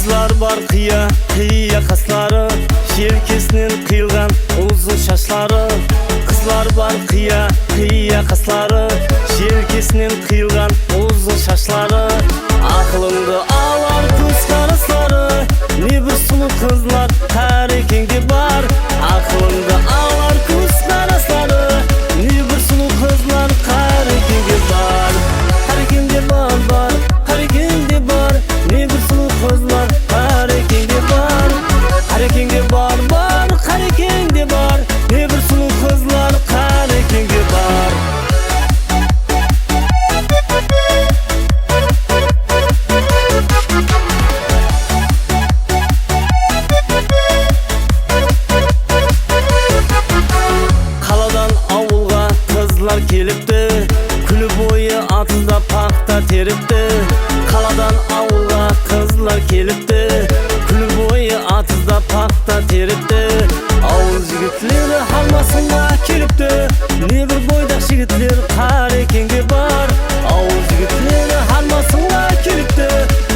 Kızlar var kıya kaslары, желкесінен қиылған uzun шашлары. Kızlar var kıya kaslары, желкесінен қиылған uzun шашлары. Ақылыңды алар көз қараслары, не бір сұлу қызлар қарекеңде бар. Ақылыңды алар көз қараслары, не бір сұлу қызлар қарекеңде бар. Қарекеңде бар, қарекеңде бар, не бір сұлу қызлар қарекеңде бар. Қарекеңде бар, қарекеңде бар, не бір сұлу қызлар қарекеңде бар. Келіпті, күні бойы атызда пақта теріпті. Қаладан ауылға қызлар келіпті, күні бойы атызда пақта теріпті. Ауыл жігітлері алмасынға келіпті, не бір бойдақ жігітлер қарекеңде бар. Ауыл жігітлері алмасынға келіпті,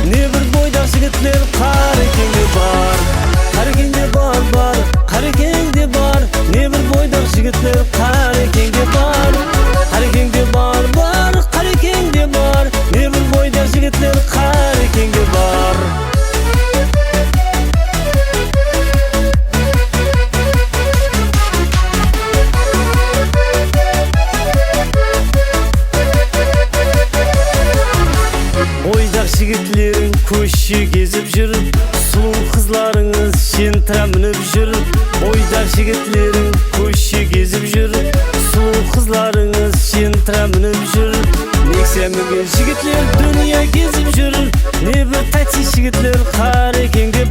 не бір бойдақ жігітлер қарекеңде бар. Қарекеңде бар, қарекеңде бар, не бір бойдақ жігітлер қарекеңде бар. Қарекеңде бар, қарекеңде бар, не бір бойдақ жігітлер қарекеңде бар. Бойдақ жігітлерің көше кезіп жүріп, сұлу қызларыңыз шентіра мініп жүріп. Бойдақ жігітлерің көше кезіп жүріп, сұлу қызларыңыз шентіра мініп жүріп. Нексеміген жігітлер дүния кезіп жүріп, не бір тәтсіз жігітлер қарекеңде